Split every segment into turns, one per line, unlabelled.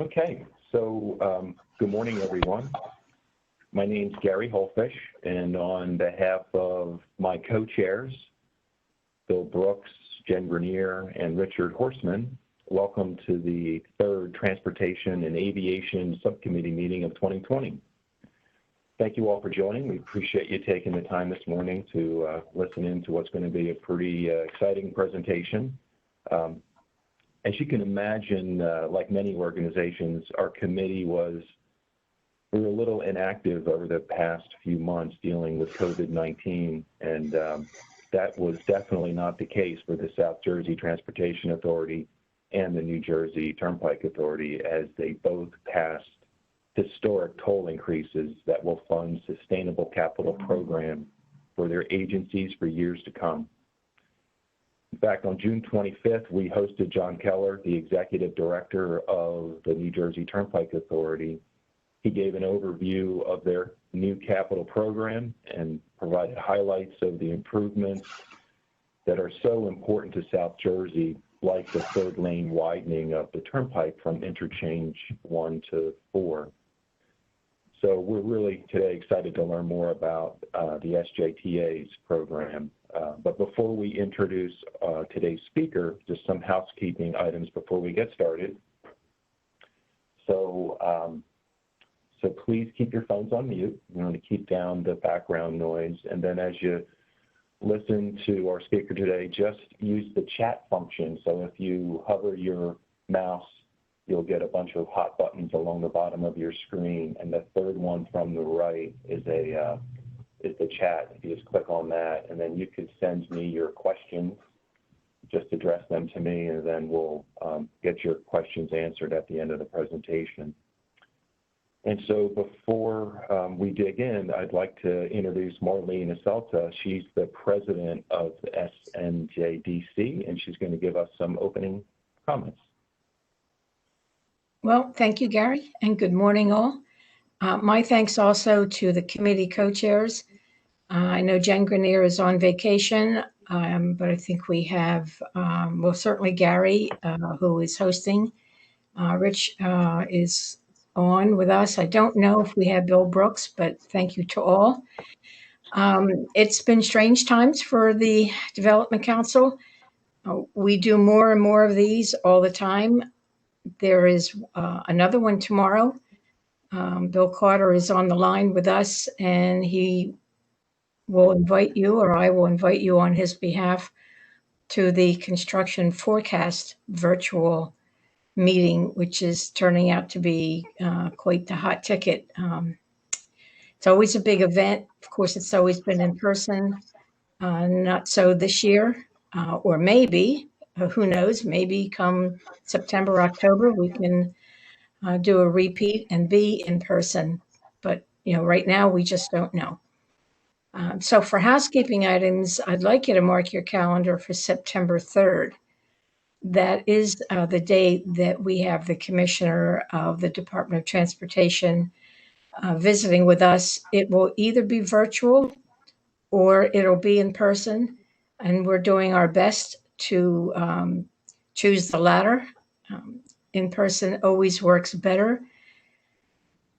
Okay, so good morning, everyone. My name's Gary Holfish, and on behalf of my co-chairs, Bill Brooks, Jen Grenier, and Richard Horstman, welcome to the third Transportation and Aviation Subcommittee meeting of 2020. Thank you all for joining. We appreciate you taking the time this morning to listen in to what's going to be a pretty exciting presentation. As you can imagine, like many organizations, our committee we were a little inactive over the past few months dealing with COVID-19, and that was definitely not the case for the South Jersey Transportation Authority and the New Jersey Turnpike Authority, as they both passed historic toll increases that will fund sustainable capital programs for their agencies for years to come. In fact, on June 25th, we hosted John Keller, the Executive Director of the New Jersey Turnpike Authority. He gave an overview of their new capital program and provided highlights of the improvements that are so important to South Jersey, like the third lane widening of the turnpike from interchange 1 to 4. So we're really today excited to learn more about the SJTA's program. But before we introduce today's speaker, just some housekeeping items before we get started. So please keep your phones on mute. You want to keep down the background noise. And then as you listen to our speaker today, just use the chat function. So if you hover your mouse, you'll get a bunch of hot buttons along the bottom of your screen. And the third one from the right is the chat. If you just click on that, and then you could send me your questions, just address them to me, and then we'll get your questions answered at the end of the presentation. And so before we dig in, I'd like to introduce Marlene Aselta. She's the president of SNJDC, and she's going to give us some opening comments.
Well, thank you, Gary, and good morning, all. My thanks also to the committee co-chairs. I know Jen Grenier is on vacation, but I think we have, well, certainly Gary, who is hosting. Rich is on with us. I don't know if we have Bill Brooks, but thank you to all. It's been strange times for the Development Council. We do more and more of these all the time. There is another one tomorrow. Bill Carter is on the line with us, and he will invite you, or I will invite you on his behalf, to the construction forecast virtual meeting, which is turning out to be quite the hot ticket. It's always a big event. Of course, it's always been in person, not so this year, or maybe, who knows, maybe come September, October, we can do a repeat and be in person. But, right now we just don't know. So for housekeeping items, I'd like you to mark your calendar for September 3rd. That is the day that we have the Commissioner of the Department of Transportation visiting with us. It will either be virtual or it'll be in person, and we're doing our best to choose the latter. In person always works better.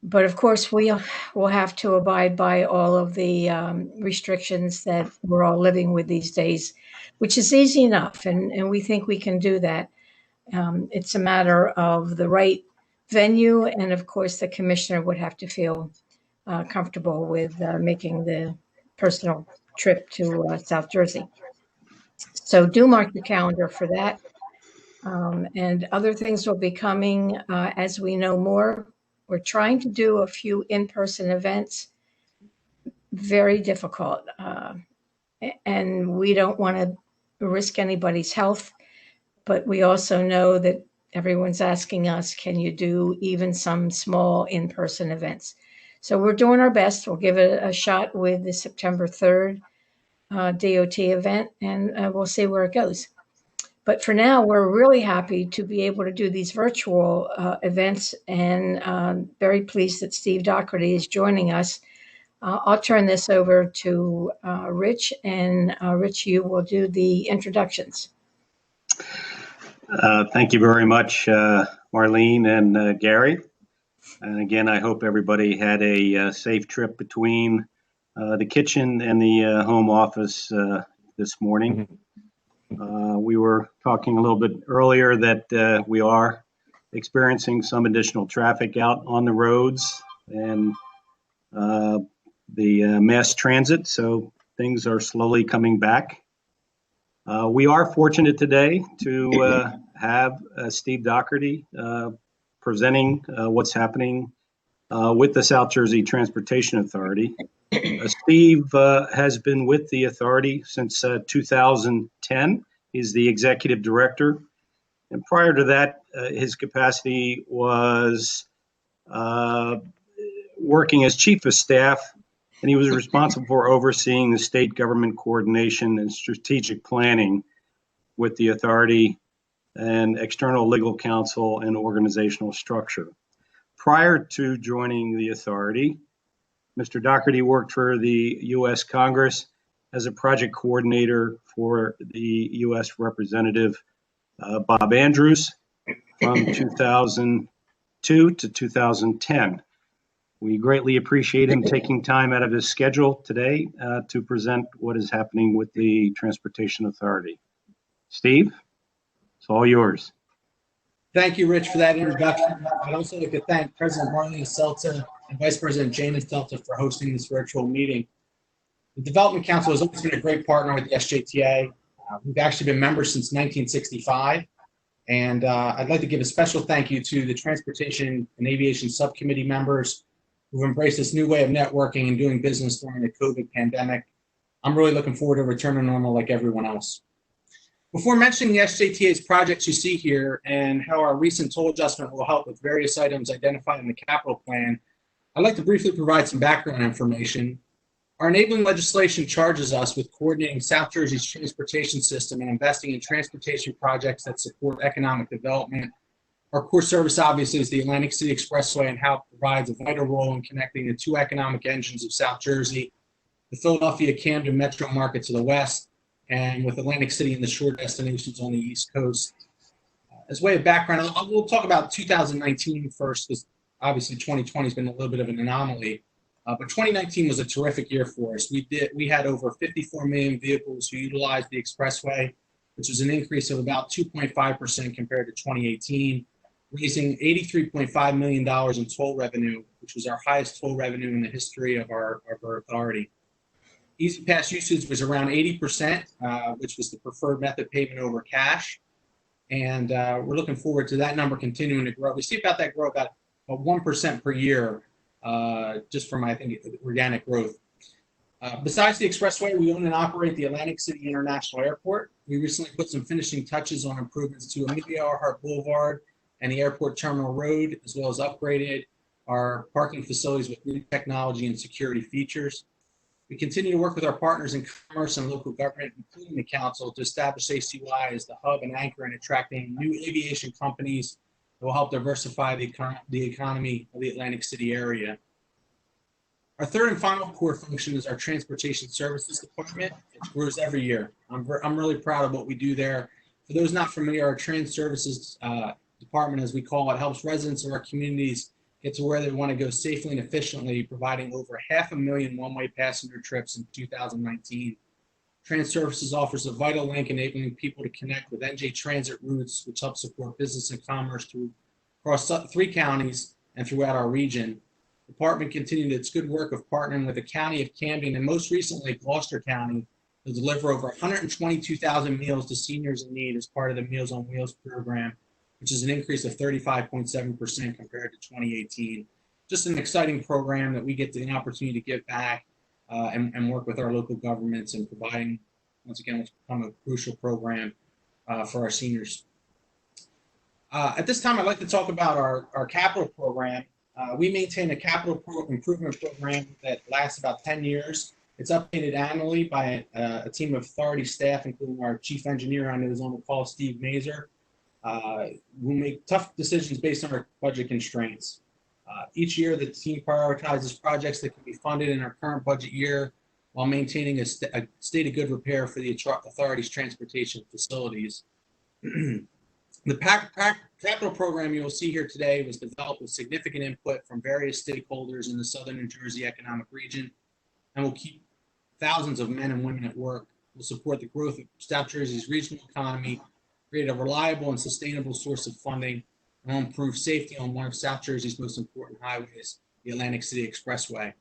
But of course, we will have to abide by all of the restrictions that we're all living with these days, which is easy enough, and we think we can do that. It's a matter of the right venue, and of course, the commissioner would have to feel comfortable with making the personal trip to South Jersey. So do mark the calendar for that. And other things will be coming as we know more. We're trying to do a few in-person events, very difficult. And we don't want to risk anybody's health, but we also know that everyone's asking us, can you do even some small in-person events? So we're doing our best. We'll give it a shot with the September 3rd DOT event, and we'll see where it goes. But for now, we're really happy to be able to do these virtual events, and very pleased that Steve Dougherty is joining us. I'll turn this over to Rich, and Rich, you will do the introductions.
Thank you very much, Marlene and Gary. And again, I hope everybody had a safe trip between the kitchen and the home office this morning. We were talking a little bit earlier that we are experiencing some additional traffic out on the roads and the mass transit, so things are slowly coming back. We are fortunate today to have Steve Dougherty presenting what's happening with the South Jersey Transportation Authority. Steve has been with the authority since 2010. He's the executive director. And prior to that, his capacity was working as chief of staff, and he was responsible for overseeing the state government coordination and strategic planning with the authority and external legal counsel and organizational structure. Prior to joining the authority, Mr. Dougherty worked for the U.S. Congress as a project coordinator for the U.S. Representative Bob Andrews from 2002 to 2010. We greatly appreciate him taking time out of his schedule today to present what is happening with the Transportation Authority. Steve, it's all yours.
Thank you, Rich, for that introduction. I'd also like to thank President Marlene Seltzer and Vice President James Seltzer for hosting this virtual meeting. The Development Council has always been a great partner with the SJTA. We've actually been members since 1965. And I'd like to give a special thank you to the Transportation and Aviation Subcommittee members who've embraced this new way of networking and doing business during the COVID pandemic. I'm really looking forward to a return to normal like everyone else. Before mentioning the SJTA's projects you see here and how our recent toll adjustment will help with various items identified in the capital plan, I'd like to briefly provide some background information. Our enabling legislation charges us with coordinating South Jersey's transportation system and investing in transportation projects that support economic development. Our core service, obviously, is the Atlantic City Expressway and how it provides a vital role in connecting the two economic engines of South Jersey, the Philadelphia-Camden metro market to the west, and with Atlantic City and the shore destinations on the East Coast. As way of background, we'll talk about 2019 first, because obviously 2020 has been a little bit of an anomaly. But 2019 was a terrific year for us. We had over 54 million vehicles who utilized the expressway, which was an increase of about 2.5% compared to 2018, raising $83.5 million in toll revenue, which was our highest toll revenue in the history of our authority. Easy Pass usage was around 80%, which was the preferred method payment over cash. And we're looking forward to that number continuing to grow. We see about that grow about 1% per year, just from, I think, organic growth. Besides the expressway, we own and operate the Atlantic City International Airport. We recently put some finishing touches on improvements to Amelia Earhart Boulevard and the Airport Terminal Road, as well as upgraded our parking facilities with new technology and security features. We continue to work with our partners in commerce and local government, including the council, to establish ACY as the hub and anchor in attracting new aviation companies that will help diversify the economy of the Atlantic City area. Our third and final core function is our Transportation Services Department. It grows every year. I'm really proud of what we do there. For those not familiar, our Trans Services Department, as we call it, helps residents of our communities get to where they want to go safely and efficiently, providing over 500,000 one-way passenger trips in 2019. Trans Services offers a vital link enabling people to connect with NJ Transit routes, which help support business and commerce across 3 counties and throughout our region. The department continued its good work of partnering with the County of Camden and most recently Gloucester County to deliver over 122,000 meals to seniors in need as part of the Meals on Wheels program, which is an increase of 35.7% compared to 2018. Just an exciting program that we get the opportunity to give back and work with our local governments and providing, once again, what's become a crucial program for our seniors. At this time, I'd like to talk about our capital program. We maintain a capital improvement program that lasts about 10 years. It's updated annually by a team of authority staff, including our chief engineer on his own call, Steve Mazer. We make tough decisions based on our budget constraints. Each year, the team prioritizes projects that can be funded in our current budget year while maintaining a state of good repair for the authority's transportation facilities. The capital program you will see here today was developed with significant input from various stakeholders in the Southern New Jersey economic region and will keep thousands of men and women at work, will support the growth of South Jersey's regional economy, create a reliable and sustainable source of funding, and will improve safety on one of South Jersey's most important highways, the Atlantic City Expressway.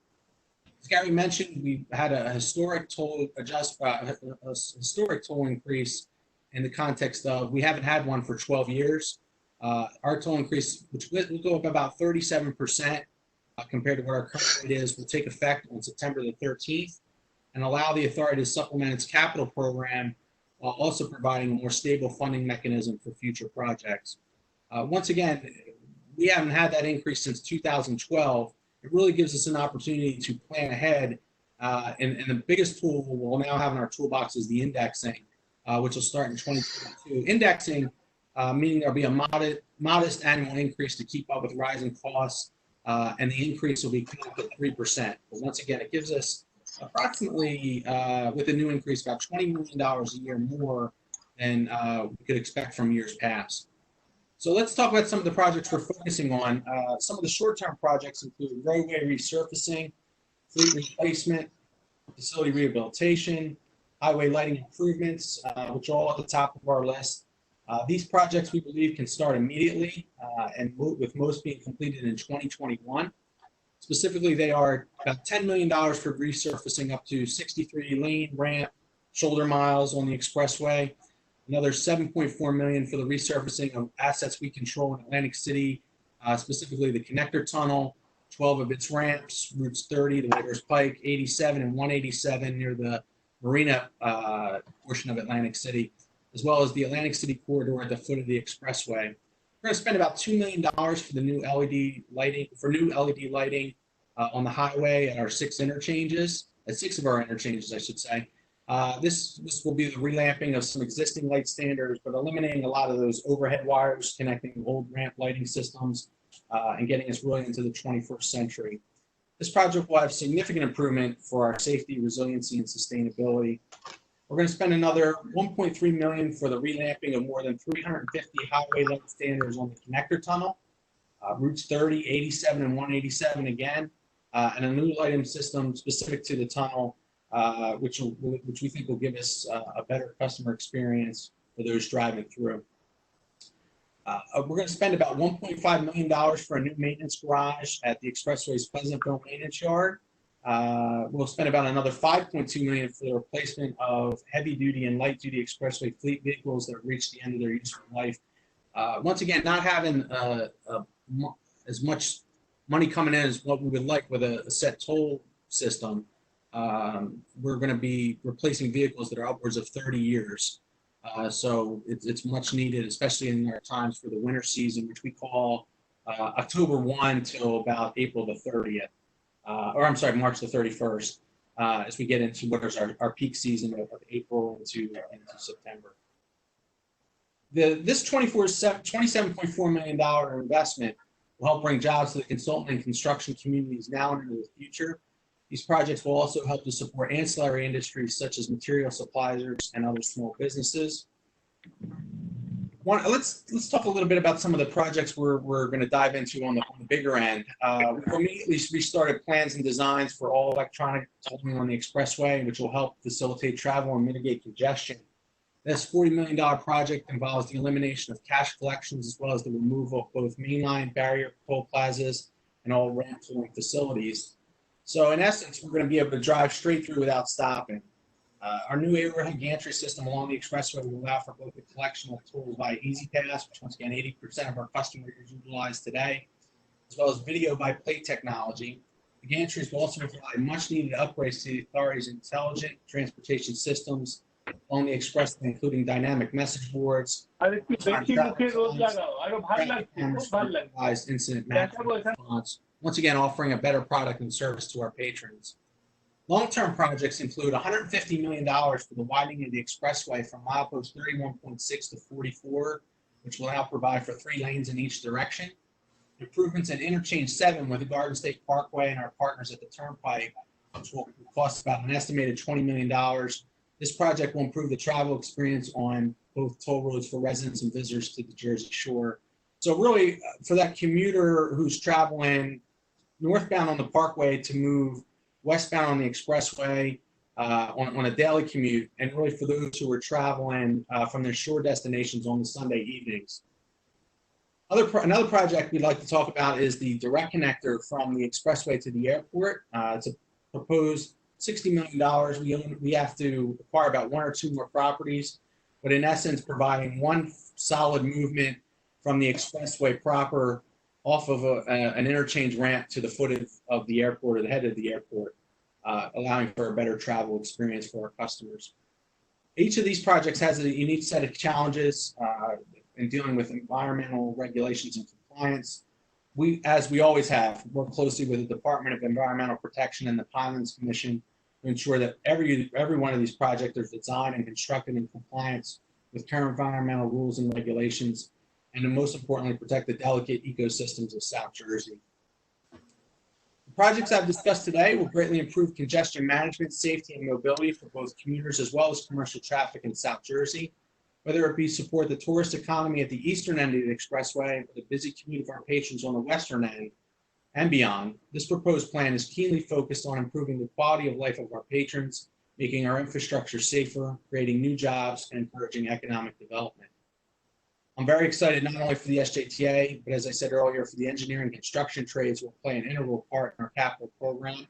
As Gary mentioned, we had a historic toll increase in the context of we haven't had one for 12 years. Our toll increase, which will go up about 37% compared to what our current rate is, will take effect on September the 13th and allow the authority to supplement its capital program while also providing a more stable funding mechanism for future projects. Once again, we haven't had that increase since 2012. It really gives us an opportunity to plan ahead. And the biggest tool we'll now have in our toolbox is the indexing, which will start in 2022. Indexing, meaning there'll be a modest annual increase to keep up with rising costs, and the increase will be capped at 3%. But once again, it gives us approximately, with the new increase, about $20 million a year more than we could expect from years past. So let's talk about some of the projects we're focusing on. Some of the short-term projects include roadway resurfacing, fleet replacement, facility rehabilitation, highway lighting improvements, which are all at the top of our list. These projects we believe can start immediately and with most being completed in 2021. Specifically, they are about $10 million for resurfacing up to 63 lane, ramp, shoulder miles on the expressway. Another $7.4 million for the resurfacing of assets we control in Atlantic City, specifically the connector tunnel, 12 of its ramps, routes 30, the Waiters Pike, 87 and 187 near the marina portion of Atlantic City, as well as the Atlantic City corridor at the foot of the expressway. We're going to spend about $2 million for the new LED lighting, on the highway at our 6 interchanges, at 6 of our interchanges, I should say. This will be the relamping of some existing light standards, but eliminating a lot of those overhead wires connecting old ramp lighting systems and getting us really into the 21st century. This project will have significant improvement for our safety, resiliency, and sustainability. We're going to spend another $1.3 million for the relamping of more than 350 highway light standards on the connector tunnel, routes 30, 87, and 187 again, and a new lighting system specific to the tunnel, which we think will give us a better customer experience for those driving through. We're going to spend about $1.5 million for a new maintenance garage at the Expressway's Pleasantville Maintenance Yard. We'll spend about another $5.2 million for the replacement of heavy-duty and light-duty expressway fleet vehicles that have reached the end of their useful life. Once again, not having as much money coming in as what we would like with a set toll system, we're going to be replacing vehicles that are upwards of 30 years. So it's much needed, especially in our times for the winter season, which we call October 1 till about April the 30th. Or I'm sorry, March the 31st, as we get into what is our peak season of April into September. This $27.4 million investment will help bring jobs to the consultant and construction communities now and into the future. These projects will also help to support ancillary industries such as material suppliers and other small businesses. Let's talk a little bit about some of the projects we're going to dive into on the bigger end. We've immediately restarted plans and designs for all electronic tolling on the expressway, which will help facilitate travel and mitigate congestion. This $40 million project involves the elimination of cash collections as well as the removal of both mainline barrier toll plazas and all ramp tolling facilities. So in essence, we're going to be able to drive straight through without stopping. Our new overhead gantry system along the expressway will allow for both the collection of tolls by EasyPass, which once again 80% of our customers utilize today, as well as video by plate technology. The gantries will also provide much needed upgrades to the authority's intelligent transportation systems along the expressway, including dynamic message boards, incident response, once again offering a better product and service to our patrons. Long-term projects include $150 million for the widening of the expressway from milepost 31.6 to 44, which will now provide for 3 lanes in each direction. Improvements at Interchange 7 with the Garden State Parkway and our partners at the Turnpike, which will cost about an estimated $20 million. This project will improve the travel experience on both toll roads for residents and visitors to the Jersey Shore. So really, for that commuter who's traveling northbound on the Parkway to move westbound on the Expressway on a daily commute, and really for those who are traveling from their shore destinations on the Sunday evenings. Another project we'd like to talk about is the direct connector from the Expressway to the airport. It's a proposed $60 million. We have to acquire about one or two more properties, but in essence, providing one solid movement from the Expressway proper off of an interchange ramp to the foot of the airport or the head of the airport, allowing for a better travel experience for our customers. Each of these projects has a unique set of challenges in dealing with environmental regulations and compliance. We, as we always have, work closely with the Department of Environmental Protection and the Pinelands Commission to ensure that every one of these projects are designed and constructed in compliance with current environmental rules and regulations, and most importantly, protect the delicate ecosystems of South Jersey. The projects I've discussed today will greatly improve congestion management, safety, and mobility for both commuters as well as commercial traffic in South Jersey, whether it be support the tourist economy at the eastern end of the Expressway or the busy commute of our patrons on the western end and beyond. This proposed plan is keenly focused on improving the quality of life of our patrons, making our infrastructure safer, creating new jobs, and encouraging economic development. I'm very excited not only for the SJTA, but as I said earlier, for the engineering and construction trades will play an integral part in our capital program.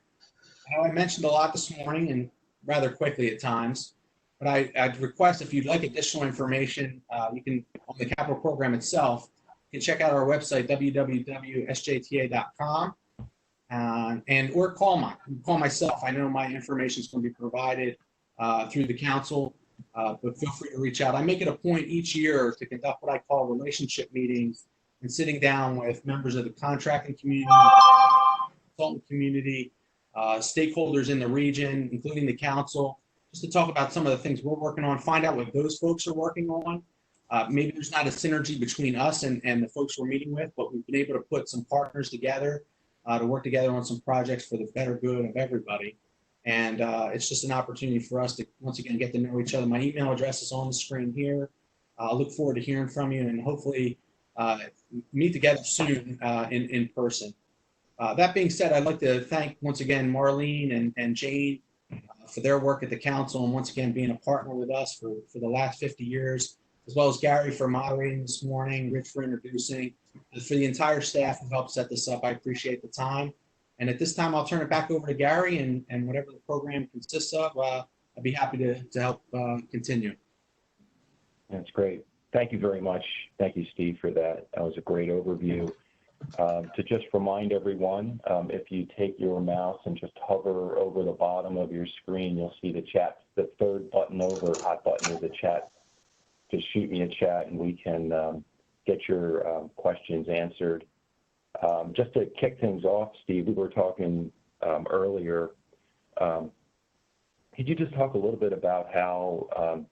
I mentioned a lot this morning and rather quickly at times, but I'd request if you'd like additional information, you can, on the capital program itself, you can check out our website, www.sjta.com, or call myself. I know my information is going to be provided through the council. But feel free to reach out. I make it a point each year to conduct what I call relationship meetings and sitting down with members of the contracting community, consultant community, stakeholders in the region, including the council, just to talk about some of the things we're working on, find out what those folks are working on. Maybe there's not a synergy between us and the folks we're meeting with, but we've been able to put some partners together to work together on some projects for the better good of everybody. And it's just an opportunity for us to, once again, get to know each other. My email address is on the screen here. I look forward to hearing from you and hopefully meet together soon in person. That being said, I'd like to thank once again Marlene and Jane for their work at the council and once again being a partner with us for the last 50 years, as well as Gary for moderating this morning, Rich for introducing, and for the entire staff who helped set this up. I appreciate the time. And at this time, I'll turn it back over to Gary, and whatever the program consists of, I'd be happy to help continue.
That's great. Thank you very much. Thank you, Steve, for that. That was a great overview. To just remind everyone, if you take your mouse and just hover over the bottom of your screen, you'll see the chat, the third button over, hot button is the chat. Just shoot me a chat and we can get your questions answered. Just to kick things off, Steve, we were talking earlier. Could you just talk a little bit about how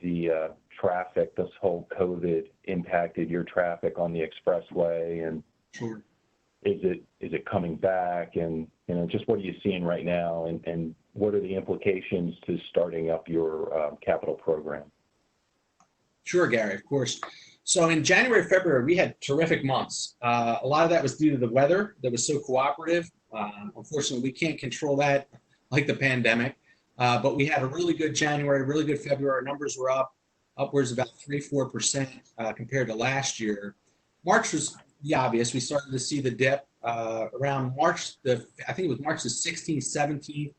the traffic, this whole COVID, impacted your traffic on the expressway, and
Sure.
Is it coming back, and just what are you seeing right now, and what are the implications to starting up your capital program?
Sure, Gary, of course. So in January, February, we had terrific months. A lot of that was due to the weather that was so cooperative. Unfortunately, we can't control that like the pandemic, but we had a really good January, really good February. Our numbers were upwards about 3-4% compared to last year. March was the obvious. We started to see the dip around March. I think it was March the 16th, 17th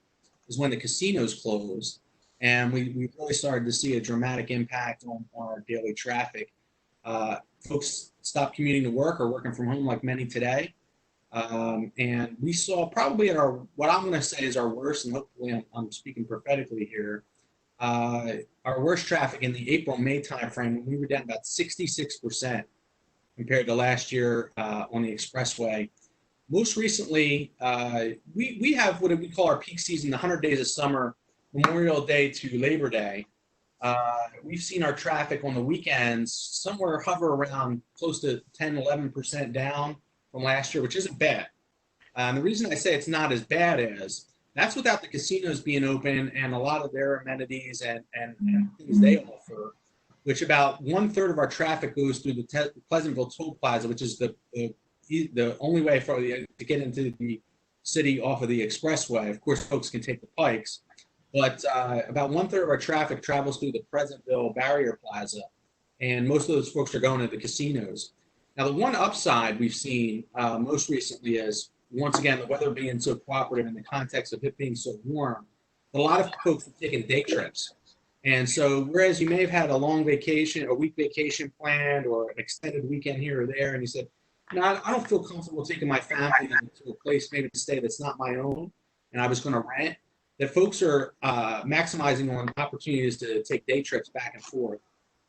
is when the casinos closed, and we really started to see a dramatic impact on our daily traffic. Folks stopped commuting to work or working from home like many today. And we saw probably at what I'm going to say is our worst, and hopefully I'm speaking prophetically here, our worst traffic in the April-May timeframe. We were down about 66% compared to last year on the expressway. Most recently, we have what we call our peak season, the 100 days of summer, Memorial Day to Labor Day. We've seen our traffic on the weekends somewhere hover around close to 10-11% down from last year, which isn't bad. And the reason I say it's not as bad is that's without the casinos being open and a lot of their amenities and things they offer which about 1/3 of our traffic goes through the Pleasantville Toll Plaza, which is the only way to get into the city off of the expressway. Of course, folks can take the Pikes, but about 1/3 of our traffic travels through the Pleasantville Barrier Plaza, and most of those folks are going to the casinos. Now, the one upside we've seen most recently is, once again, the weather being so cooperative in the context of it being so warm, a lot of folks have taken day trips. And so, whereas you may have had a long vacation, a week vacation planned, or an extended weekend here or there, and you said, no, I don't feel comfortable taking my family to a place maybe to stay that's not my own, and I was going to rent, that folks are maximizing on opportunities to take day trips back and forth.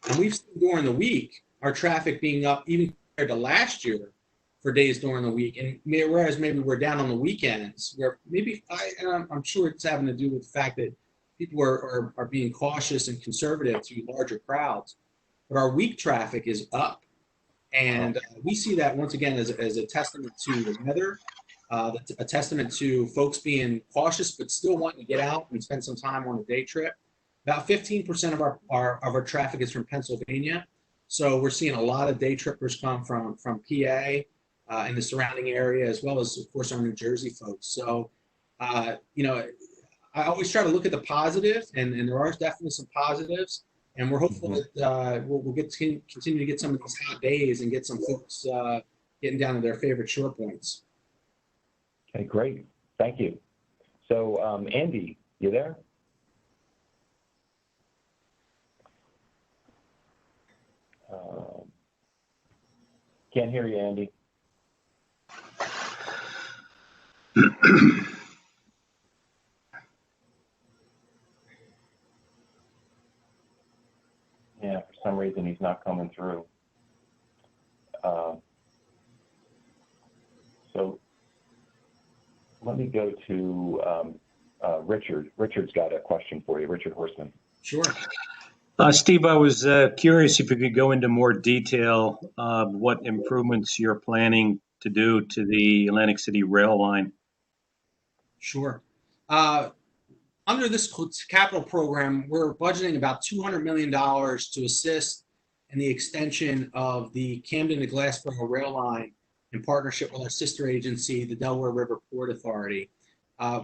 And we've seen during the week, our traffic being up even compared to last year for days during the week. And whereas maybe we're down on the weekends, where maybe I'm sure it's having to do with the fact that people are being cautious and conservative to larger crowds, but our week traffic is up. And we see that once again as a testament to the weather, a testament to folks being cautious but still wanting to get out and spend some time on a day trip. About 15% of our traffic is from Pennsylvania, so we're seeing a lot of day trippers come from PA and the surrounding area, as well as, of course, our New Jersey folks. So, I always try to look at the positive, and there are definitely some positives. And we're hopeful that we'll continue to get some of these hot days and get some folks getting down to their favorite shore points.
Okay, great. Thank you. So, Andy, you there? Can't hear you, Andy. Yeah, for some reason he's not coming through. So let me go to Richard. Richard's got a question for you. Richard Horstman.
Sure.
Steve, I was curious if you could go into more detail of what improvements you're planning to do to the Atlantic City rail line.
Sure. Under this capital program, we're budgeting about $200 million to assist in the extension of the Camden to Glassboro rail line in partnership with our sister agency, the Delaware River Port Authority. I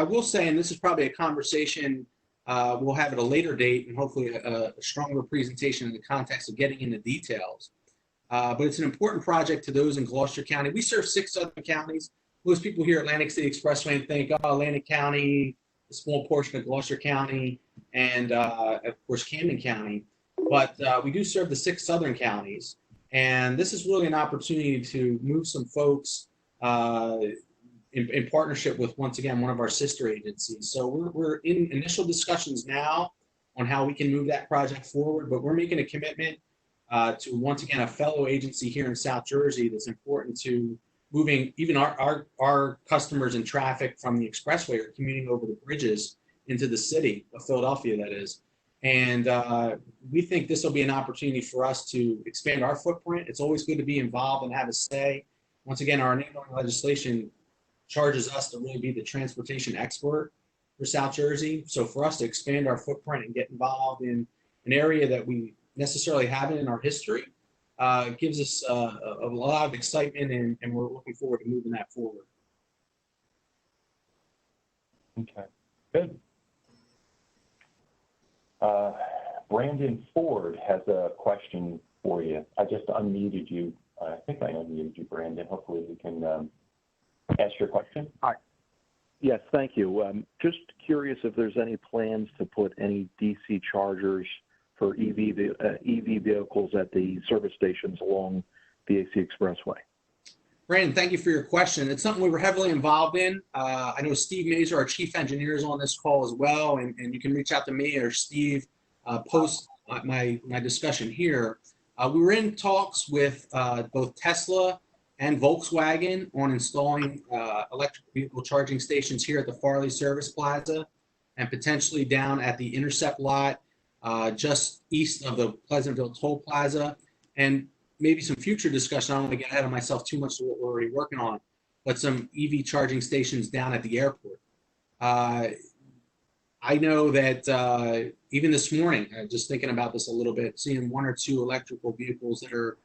will say, and this is probably a conversation we'll have at a later date, and hopefully a stronger presentation in the context of getting into details. But it's an important project to those in Gloucester County. We serve 6 other counties. Most people hear Atlantic City Expressway and think, oh, Atlantic County, a small portion of Gloucester County, and of course Camden County. But we do serve the 6 southern counties, and this is really an opportunity to move some folks in partnership with, once again, one of our sister agencies. So we're in initial discussions now on how we can move that project forward, but we're making a commitment to, once again, a fellow agency here in South Jersey that's important to moving even our customers and traffic from the expressway or commuting over the bridges into the city of Philadelphia, that is. And we think this will be an opportunity for us to expand our footprint. It's always good to be involved and have a say. Once again, our enabling legislation charges us to really be the transportation expert for South Jersey. So for us to expand our footprint and get involved in an area that we necessarily haven't in our history gives us a lot of excitement, and we're looking forward to moving that forward.
Okay, good. Brandon Ford has a question for you. I just unmuted you. I think I unmuted you, Brandon. Hopefully you can ask your question.
Hi. Yes, thank you. Just curious if there's any plans to put any DC chargers for EV vehicles at the service stations along the AC Expressway.
Brandon, thank you for your question. It's something we were heavily involved in. I know Steve Mazur, our chief engineer, is on this call as well, and you can reach out to me or Steve post my discussion here. We were in talks with both Tesla and Volkswagen on installing electric vehicle charging stations here at the Farley Service Plaza and potentially down at the Intercept lot just east of the Pleasantville Toll Plaza, and maybe some future discussion. I don't want to get ahead of myself too much to what we're already working on, but some EV charging stations down at the airport. I know that even this morning, just thinking about this a little bit, seeing 1 or 2 electrical vehicles that are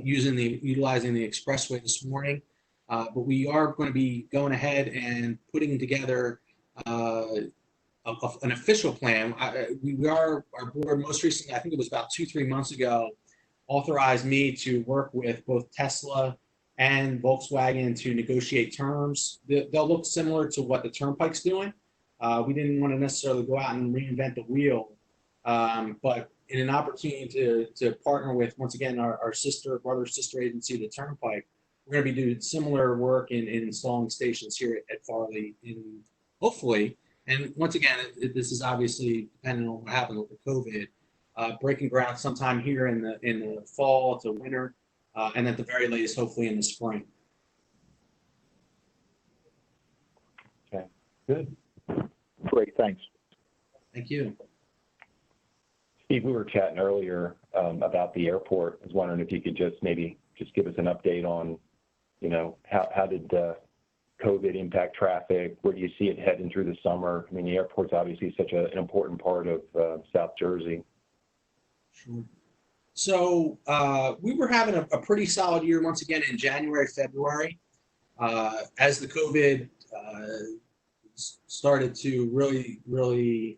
utilizing the expressway this morning. But we are going to be going ahead and putting together an official plan. Our board most recently, I think it was about 2-3 months ago, authorized me to work with both Tesla and Volkswagen to negotiate terms. They'll look similar to what the Turnpike's doing. We didn't want to necessarily go out and reinvent the wheel, but in an opportunity to partner with, once again, our brother sister agency, the Turnpike, we're going to be doing similar work in installing stations here at Farley, hopefully. And once again, this is obviously depending on what happens with the COVID, breaking ground sometime here in the fall to winter, and at the very latest, hopefully in the spring.
Okay, good.
Great, thanks.
Thank you.
Steve, we were chatting earlier about the airport. I was wondering if you could maybe give us an update on, how did COVID impact traffic? Where do you see it heading through the summer? I mean, the airport's obviously such an important part of South Jersey.
Sure. So we were having a pretty solid year once again in January, February. As the COVID started to really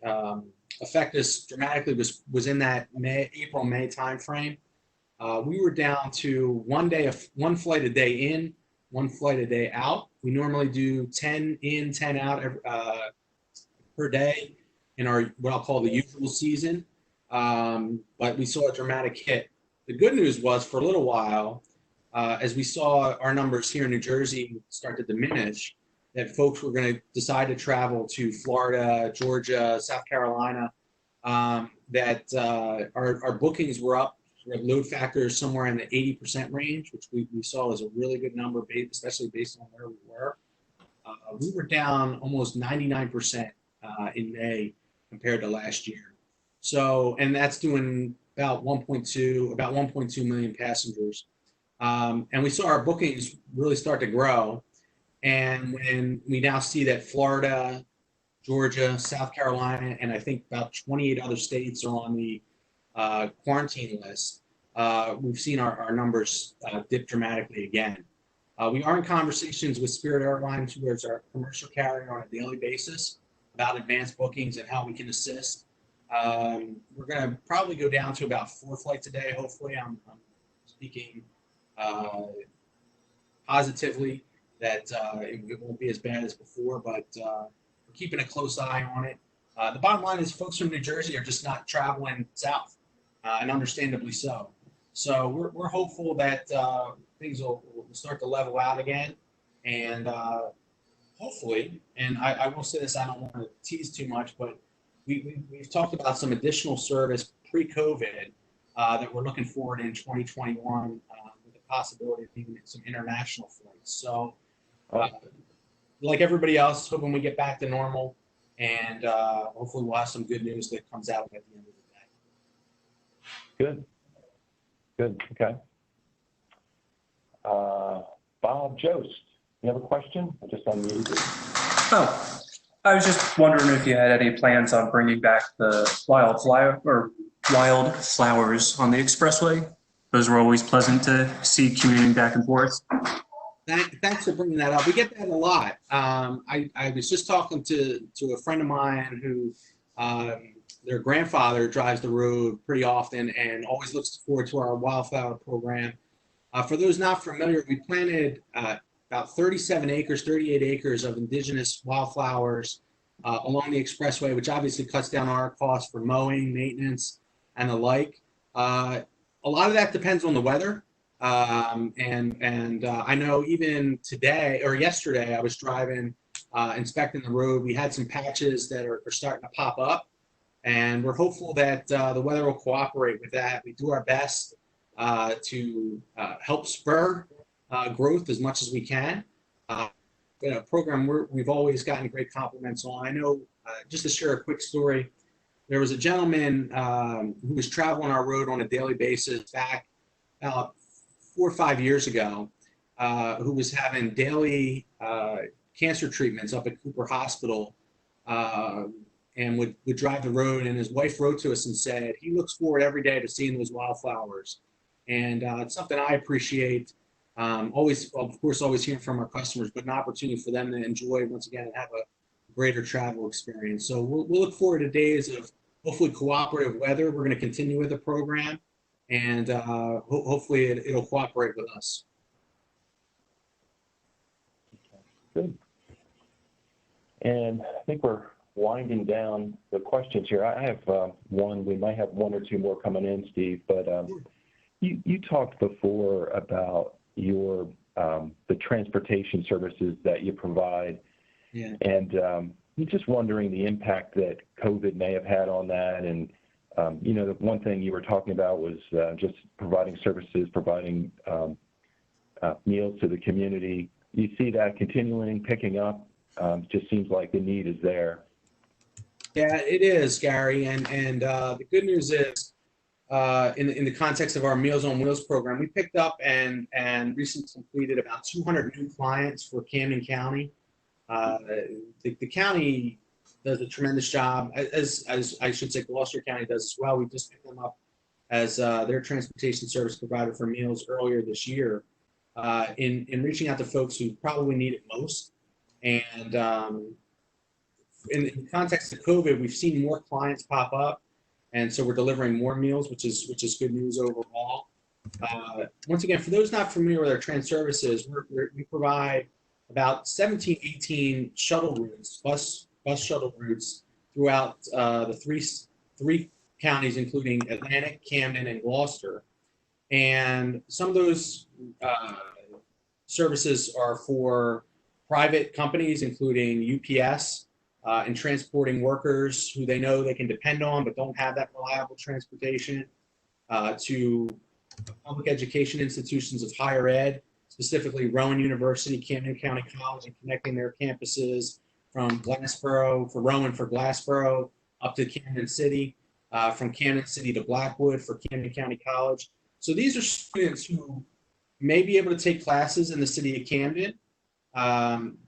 affect us dramatically was in that April, May timeframe. We were down to one flight a day in, one flight a day out. We normally do 10 in, 10 out per day in our what I'll call the usual season. But we saw a dramatic hit. The good news was for a little while, as we saw our numbers here in New Jersey start to diminish, that folks were going to decide to travel to Florida, Georgia, South Carolina, that our bookings were up. We have load factors somewhere in the 80% range, which we saw as a really good number, especially based on where we were. We were down almost 99% in May compared to last year. So, and that's doing about 1.2 million passengers. And we saw our bookings really start to grow. And when we now see that Florida, Georgia, South Carolina, and I think about 28 other states are on the quarantine list, we've seen our numbers dip dramatically again. We are in conversations with Spirit Airlines, who is our commercial carrier, on a daily basis about advanced bookings and how we can assist. We're going to probably go down to about 4 flights a day. Hopefully, I'm speaking positively that it won't be as bad as before, but we're keeping a close eye on it. The bottom line is folks from New Jersey are just not traveling south, and understandably so. So we're hopeful that things will start to level out again, and hopefully, and I will say this, I don't want to tease too much, but we've talked about some additional service pre-COVID that we're looking forward in 2021 with the possibility of even some international flights. So like everybody else, hoping we get back to normal, and hopefully we'll have some good news that comes out at the end of the day.
Good. Okay. Bob Jost, you have a question? I just unmuted you.
Oh, I was just wondering if you had any plans on bringing back the wildflowers on the expressway. Those were always pleasant to see commuting back and forth.
Thanks for bringing that up. We get that a lot. I was just talking to a friend of mine who their grandfather drives the road pretty often and always looks forward to our wildflower program. For those not familiar, we planted about 38 acres of indigenous wildflowers along the expressway, which obviously cuts down our costs for mowing, maintenance, and the like. A lot of that depends on the weather. And I know even today or yesterday, I was driving, inspecting the road. We had some patches that are starting to pop up, and we're hopeful that the weather will cooperate with that. We do our best to help spur growth as much as we can. A program we've always gotten great compliments on. I know, just to share a quick story, there was a gentleman who was traveling our road on a daily basis back about 4 or 5 years ago, who was having daily cancer treatments up at Cooper Hospital. and would drive the road. And his wife wrote to us and said he looks forward every day to seeing those wildflowers. And it's something I appreciate. Always, of course, always hearing from our customers, but an opportunity for them to enjoy once again and have a greater travel experience. So we'll look forward to days of hopefully cooperative weather. We're going to continue with the program, and hopefully it'll cooperate with us.
Good. And I think we're winding down the questions here. I have one. We might have one or two more coming in, Steve. But you talked before about your the transportation services that you provide, and you're just wondering the impact that COVID may have had on that. And the one thing you were talking about was just providing services, providing meals to the community. You see that continuing, picking up? Just seems like the need is there.
Yeah, it is, Gary. And the good news is, in the context of our Meals on Wheels program, we picked up and recently completed about 200 new clients for Camden County. The county does a tremendous job, as I should say Gloucester County does as well. We just picked them up as their transportation service provider for meals earlier this year, in reaching out to folks who probably need it most. And in the context of COVID, we've seen more clients pop up, and so we're delivering more meals, which is good news overall. Once again, for those not familiar with our trans services, we provide about 17, 18 shuttle routes, bus shuttle routes throughout the three counties, including Atlantic, Camden, and Gloucester. And some of those services are for private companies, including UPS, and transporting workers who they know they can depend on but don't have that reliable transportation, to public education institutions of higher ed, specifically Rowan University, Camden County College, and connecting their campuses from Glassboro, for Rowan for Glassboro, up to Camden City, from Camden City to Blackwood for Camden County College. So these are students who may be able to take classes in the city of Camden,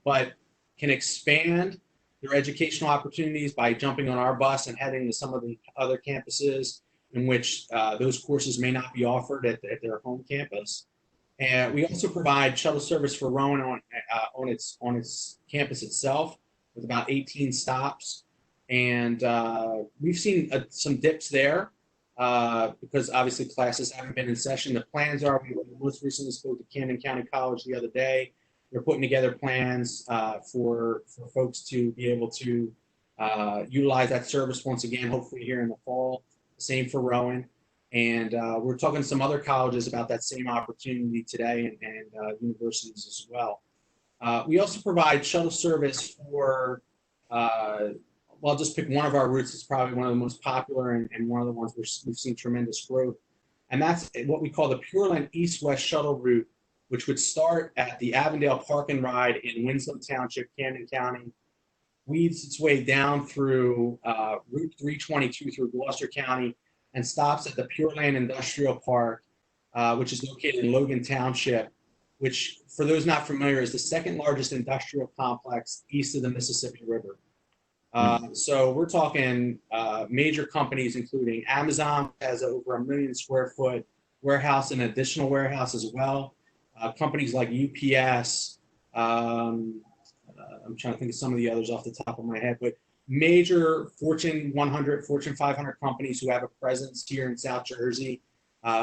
but can expand their educational opportunities by jumping on our bus and heading to some of the other campuses in which those courses may not be offered at their home campus. And we also provide shuttle service for Rowan on its campus itself, with about 18 stops. And we've seen some dips there because obviously classes haven't been in session. The plans are, we most recently spoke to Camden County College the other day. They're putting together plans for folks to be able to utilize that service once again, hopefully here in the fall. Same for Rowan. And we're talking to some other colleges about that same opportunity today, and universities as well. We also provide shuttle service for, well, I'll just pick one of our routes. It's probably one of the most popular and one of the ones we've seen tremendous growth. And that's what we call the Pure Land East-West Shuttle route, which would start at the Avondale Park and Ride in Winslow Township, Camden County, weaves its way down through Route 322 through Gloucester County, and stops at the Pure Land Industrial Park, which is located in Logan Township, which, for those not familiar, is the second largest industrial complex east of the Mississippi River. So we're talking major companies, including Amazon, has over 1 million square foot warehouse and additional warehouse as well. Companies like UPS, I'm trying to think of some of the others off the top of my head, but major Fortune 100, Fortune 500 companies who have a presence here in South Jersey,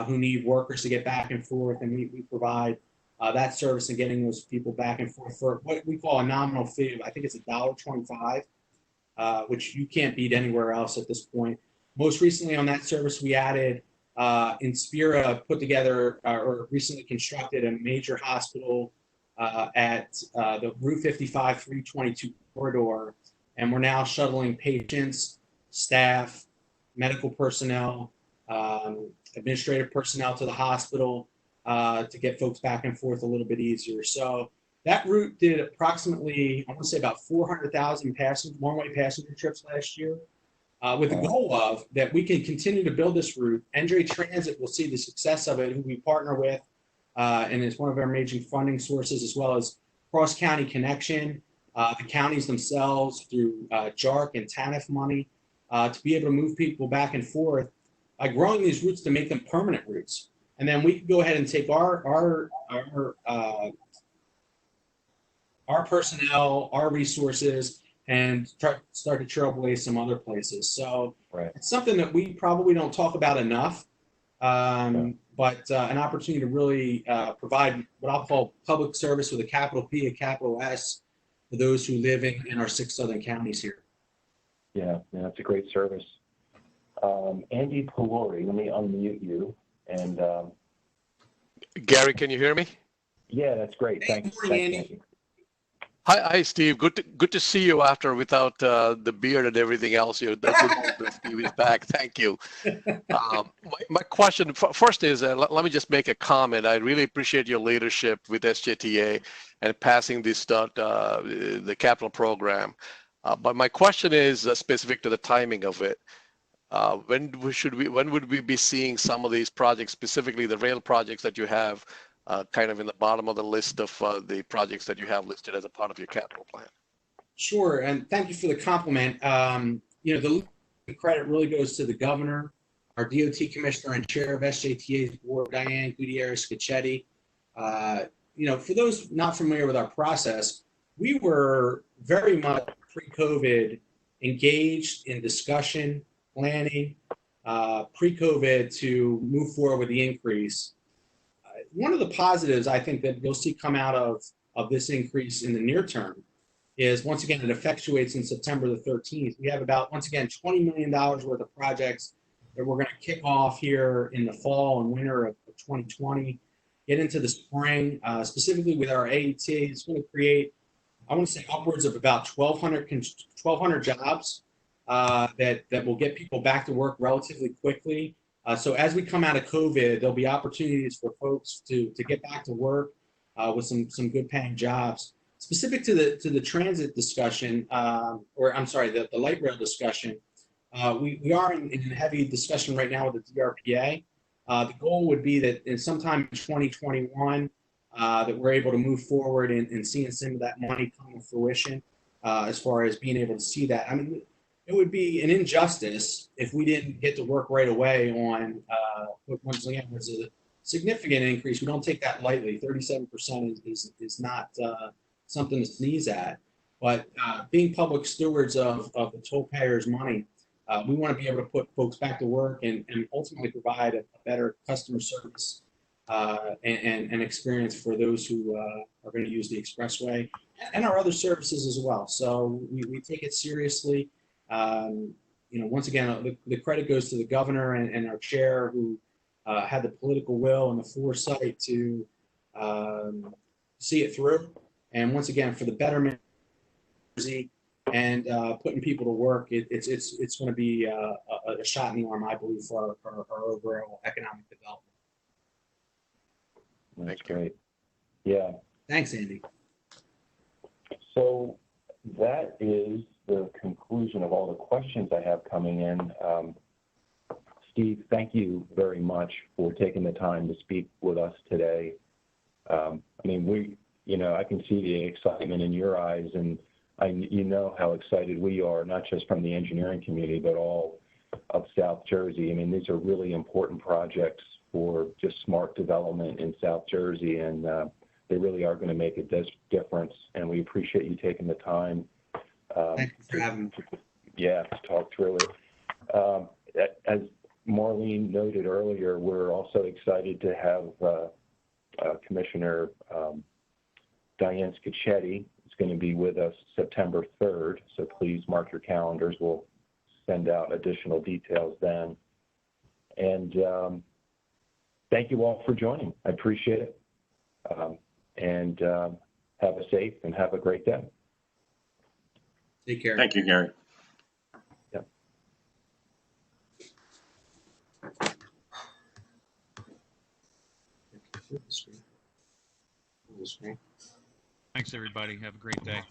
who need workers to get back and forth, and we provide that service and getting those people back and forth for what we call a nominal fee of, I think it's $1.25, which you can't beat anywhere else at this point. Most recently on that service, we added Inspira put together or recently constructed a major hospital at the Route 55 322 corridor, and we're now shuttling patients, staff, medical personnel, administrative personnel to the hospital to get folks back and forth a little bit easier. So that route did approximately, I want to say about 400,000 one-way passenger trips last year, with the goal of that we can continue to build this route. NJ Transit will see the success of it, who we partner with, and is one of our major funding sources, as well as Cross County Connection the counties themselves through JARC and TANF money to be able to move people back and forth by growing these routes to make them permanent routes. And then we can go ahead and take our personnel, our resources, and start to trailblaze some other places. So it's something that we probably don't talk about enough, but an opportunity to really provide what I'll call public service with a capital P, a capital S, for those who live in our 6 southern counties here.
Yeah, that's a great service. Andy Pelori, let me unmute you. And
Gary, can you hear me?
Yeah, that's great.
Hey,
Thanks,
good morning, Andy.
Hi, Steve. Good to see you after without the beard and everything else. Steve is back. Thank you. My question first is, let me just make a comment. I really appreciate your leadership with SJTA and passing this the capital program. But my question is specific to the timing of it. When would we be seeing some of these projects, specifically the rail projects that you have kind of in the bottom of the list of the projects that you have listed as a part of your capital plan?
Sure, and thank you for the compliment. The credit really goes to the governor, our DOT commissioner and chair of SJTA's board, Diane Gutierrez-Cacchetti. For those not familiar with our process, we were very much pre-COVID engaged in discussion, planning, pre-COVID to move forward with the increase. One of the positives I think that you'll see come out of this increase in the near term is, once again, it effectuates in September the 13th. We have about, once again, $20 million worth of projects that we're going to kick off here in the fall and winter of 2020, get into the spring, specifically with our AET. It's going to create, I want to say, upwards of about 1,200 jobs that will get people back to work relatively quickly. So as we come out of COVID, there'll be opportunities for folks to get back to work with some good paying jobs. Specific to the transit discussion, the light rail discussion, we are in heavy discussion right now with the DRPA. The goal would be that in sometime in 2021, that we're able to move forward and seeing some of that money come to fruition as far as being able to see that. I mean, it would be an injustice if we didn't get to work right away on what, once again, was a significant increase. We don't take that lightly. 37% is not something to sneeze at. But being public stewards of the toll payers' money, we want to be able to put folks back to work and ultimately provide a better customer service and experience for those who are going to use the expressway and our other services as well. So we take it seriously. Once again, the credit goes to the governor and our chair, who had the political will and the foresight to see it through. And once again, for the betterment and putting people to work, it's going to be a shot in the arm, I believe, for our overall economic development.
That's great. Yeah.
Thanks, Andy.
So that is the conclusion of all the questions I have coming in. Steve, thank you very much for taking the time to speak with us today. I can see the excitement in your eyes, and how excited we are, not just from the engineering community, but all of South Jersey. I mean, these are really important projects for just smart development in South Jersey, and they really are going to make a difference. And we appreciate you taking the time to talk through it. As Marlene noted earlier, we're also excited to have Commissioner Diane Scacchetti is going to be with us September 3rd, so please mark your calendars. We'll send out additional details then. And thank you all for joining. I appreciate it. And have a safe and have a great day.
Take care.
Thank you, Gary.
Yeah.
Thanks, everybody. Have a great day.